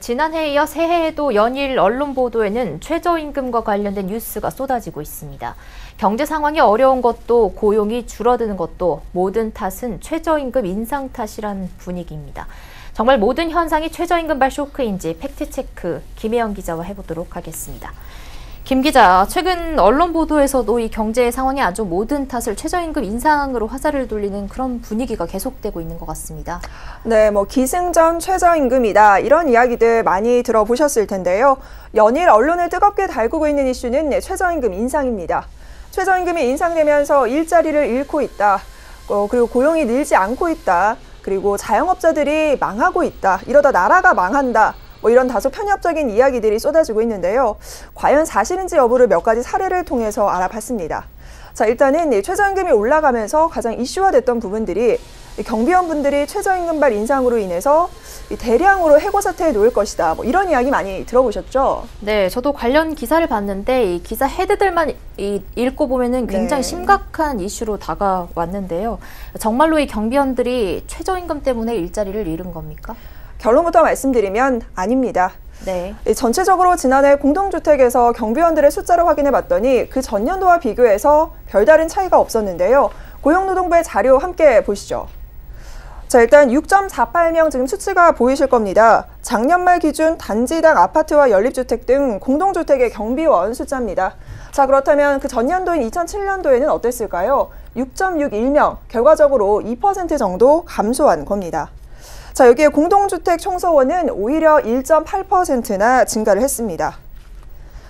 지난해에 이어 새해에도 연일 언론 보도에는 최저임금과 관련된 뉴스가 쏟아지고 있습니다. 경제 상황이 어려운 것도 고용이 줄어드는 것도 모든 탓은 최저임금 인상 탓이란 분위기입니다. 정말 모든 현상이 최저임금발 쇼크인지 팩트체크 김혜영 기자와 해보도록 하겠습니다. 김 기자, 최근 언론 보도에서도 이 경제 상황이 안 좋은 모든 탓을 최저임금 인상으로 화살을 돌리는 그런 분위기가 계속되고 있는 것 같습니다. 네, 기승전 최저임금이다 이런 이야기들 많이 들어보셨을 텐데요. 연일 언론을 뜨겁게 달구고 있는 이슈는 최저임금 인상입니다. 최저임금이 인상되면서 일자리를 잃고 있다. 그리고 고용이 늘지 않고 있다. 그리고 자영업자들이 망하고 있다. 이러다 나라가 망한다. 이런 다소 편협적인 이야기들이 쏟아지고 있는데요. 과연 사실인지 여부를 몇 가지 사례를 통해서 알아봤습니다. 자, 일단은 최저임금이 올라가면서 가장 이슈화됐던 부분들이 경비원분들이 최저임금발 인상으로 인해서 대량으로 해고 사태에 놓일 것이다. 이런 이야기 많이 들어보셨죠? 네, 저도 관련 기사를 봤는데 이 기사 헤드들만 읽고 보면은 굉장히 심각한 이슈로 다가왔는데요. 정말로 이 경비원들이 최저임금 때문에 일자리를 잃은 겁니까? 결론부터 말씀드리면 아닙니다. 네. 전체적으로 지난해 공동주택에서 경비원들의 숫자를 확인해 봤더니 그 전년도와 비교해서 별다른 차이가 없었는데요. 고용노동부의 자료 함께 보시죠. 자, 일단 6.48명 지금 수치가 보이실 겁니다. 작년 말 기준 단지당 아파트와 연립주택 등 공동주택의 경비원 숫자입니다. 자, 그렇다면 그 전년도인 2007년도에는 어땠을까요? 6.61명, 결과적으로 2% 정도 감소한 겁니다. 자, 여기에 공동주택 청소원은 오히려 1.8%나 증가를 했습니다.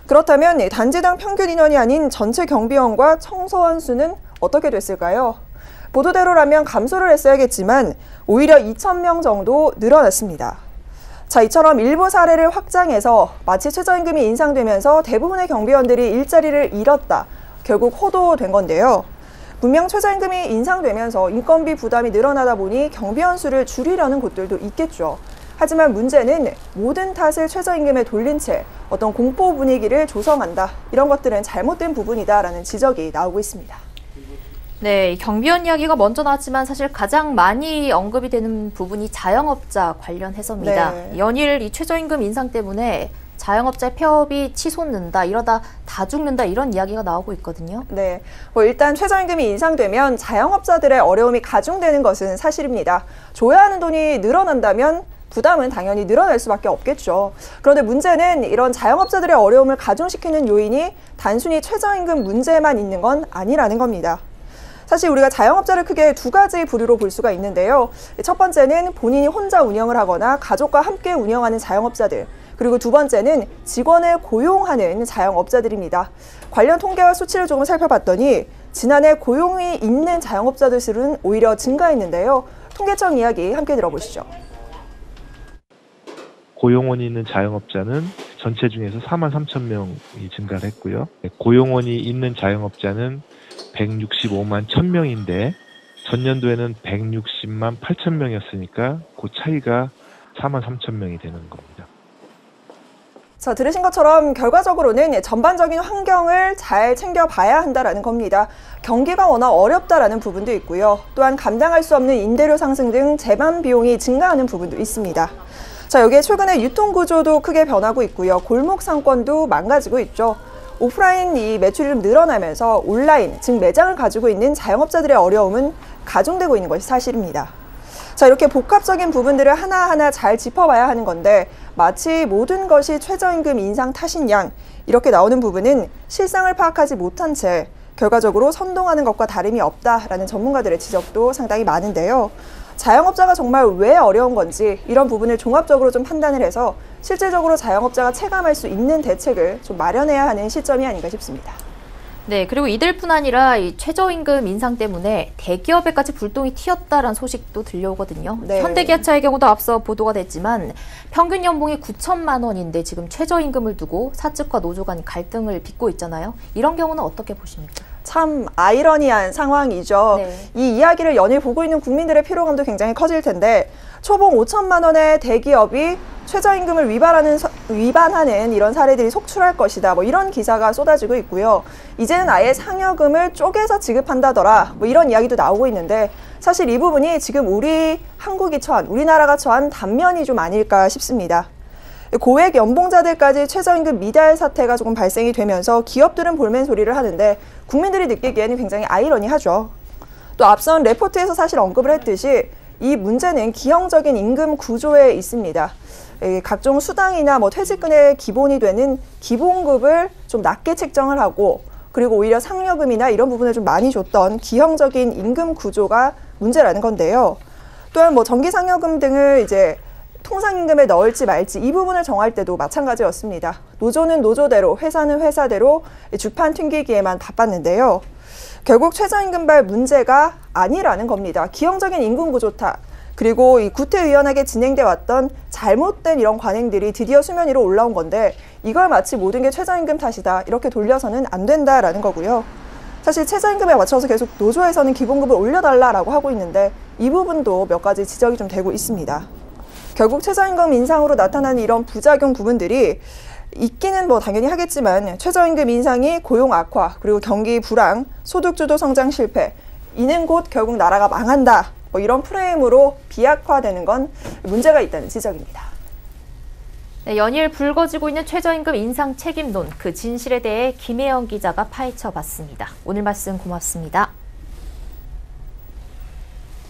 그렇다면 단지당 평균 인원이 아닌 전체 경비원과 청소원 수는 어떻게 됐을까요? 보도대로라면 감소를 했어야겠지만 오히려 2,000명 정도 늘어났습니다. 자, 이처럼 일부 사례를 확장해서 마치 최저임금이 인상되면서 대부분의 경비원들이 일자리를 잃었다. 결국 호도된 건데요. 분명 최저임금이 인상되면서 인건비 부담이 늘어나다 보니 경비원 수를 줄이려는 곳들도 있겠죠. 하지만 문제는 모든 탓을 최저임금에 돌린 채 어떤 공포 분위기를 조성한다. 이런 것들은 잘못된 부분이다라는 지적이 나오고 있습니다. 네, 경비원 이야기가 먼저 나왔지만 사실 가장 많이 언급이 되는 부분이 자영업자 관련해서입니다. 네. 연일 이 최저임금 인상 때문에 자영업자의 폐업이 치솟는다, 이러다 다 죽는다 이런 이야기가 나오고 있거든요. 네, 일단 최저임금이 인상되면 자영업자들의 어려움이 가중되는 것은 사실입니다. 줘야 하는 돈이 늘어난다면 부담은 당연히 늘어날 수밖에 없겠죠. 그런데 문제는 이런 자영업자들의 어려움을 가중시키는 요인이 단순히 최저임금 문제만 있는 건 아니라는 겁니다. 사실 우리가 자영업자를 크게 두 가지 부류로 볼 수가 있는데요. 첫 번째는 본인이 혼자 운영을 하거나 가족과 함께 운영하는 자영업자들, 그리고 두 번째는 직원을 고용하는 자영업자들입니다. 관련 통계와 수치를 조금 살펴봤더니 지난해 고용이 있는 자영업자들 수는 오히려 증가했는데요. 통계청 이야기 함께 들어보시죠. 고용원이 있는 자영업자는 전체 중에서 43,000명이 증가를 했고요. 고용원이 있는 자영업자는 165만 1,000명인데 전년도에는 160만 8,000명이었으니까 그 차이가 43,000명이 되는 겁니다. 자, 들으신 것처럼 결과적으로는 전반적인 환경을 잘 챙겨봐야 한다는 겁니다. 경기가 워낙 어렵다라는 부분도 있고요. 또한 감당할 수 없는 임대료 상승 등 재반 비용이 증가하는 부분도 있습니다. 자, 여기에 최근에 유통구조도 크게 변하고 있고요. 골목 상권도 망가지고 있죠. 오프라인 이 매출이 좀 늘어나면서 온라인, 즉 매장을 가지고 있는 자영업자들의 어려움은 가중되고 있는 것이 사실입니다. 자, 이렇게 복합적인 부분들을 하나하나 잘 짚어봐야 하는 건데 마치 모든 것이 최저임금 인상 탓인 양 이렇게 나오는 부분은 실상을 파악하지 못한 채 결과적으로 선동하는 것과 다름이 없다라는 전문가들의 지적도 상당히 많은데요. 자영업자가 정말 왜 어려운 건지 이런 부분을 종합적으로 좀 판단을 해서 실질적으로 자영업자가 체감할 수 있는 대책을 좀 마련해야 하는 시점이 아닌가 싶습니다. 네, 그리고 이들뿐 아니라 이 최저임금 인상 때문에 대기업에까지 불똥이 튀었다라는 소식도 들려오거든요. 네. 현대기아차의 경우도 앞서 보도가 됐지만 평균 연봉이 9천만 원인데 지금 최저임금을 두고 사측과 노조 간 갈등을 빚고 있잖아요. 이런 경우는 어떻게 보십니까? 참 아이러니한 상황이죠. 네. 이 이야기를 연일 보고 있는 국민들의 피로감도 굉장히 커질 텐데 초봉 5천만 원의 대기업이 최저임금을 위반하는 이런 사례들이 속출할 것이다. 이런 기사가 쏟아지고 있고요. 이제는 아예 상여금을 쪼개서 지급한다더라. 이런 이야기도 나오고 있는데 사실 이 부분이 지금 우리나라가 처한 단면이 좀 아닐까 싶습니다. 고액 연봉자들까지 최저임금 미달 사태가 조금 발생이 되면서 기업들은 볼멘 소리를 하는데 국민들이 느끼기에는 굉장히 아이러니하죠. 또 앞선 레포트에서 사실 언급을 했듯이 이 문제는 기형적인 임금 구조에 있습니다. 각종 수당이나 퇴직금의 기본이 되는 기본급을 좀 낮게 책정을 하고 그리고 오히려 상여금이나 이런 부분을 좀 많이 줬던 기형적인 임금 구조가 문제라는 건데요. 또한 정기상여금 등을 이제 통상임금에 넣을지 말지 이 부분을 정할 때도 마찬가지였습니다. 노조는 노조대로, 회사는 회사대로 주판 튕기기에만 바빴는데요. 결국 최저임금발 문제가 아니라는 겁니다. 기형적인 임금구조 탓, 그리고 이 구태의연하게 진행돼 왔던 잘못된 이런 관행들이 드디어 수면 위로 올라온 건데 이걸 마치 모든 게 최저임금 탓이다 이렇게 돌려서는 안 된다라는 거고요. 사실 최저임금에 맞춰서 계속 노조에서는 기본급을 올려달라라고 하고 있는데 이 부분도 몇 가지 지적이 좀 되고 있습니다. 결국 최저임금 인상으로 나타나는 이런 부작용 부분들이 있기는 당연히 하겠지만 최저임금 인상이 고용 악화, 그리고 경기 불황, 소득주도 성장 실패, 이는 곧 결국 나라가 망한다. 이런 프레임으로 비약화되는 건 문제가 있다는 지적입니다. 네, 연일 불거지고 있는 최저임금 인상 책임론, 그 진실에 대해 김혜영 기자가 파헤쳐 봤습니다. 오늘 말씀 고맙습니다.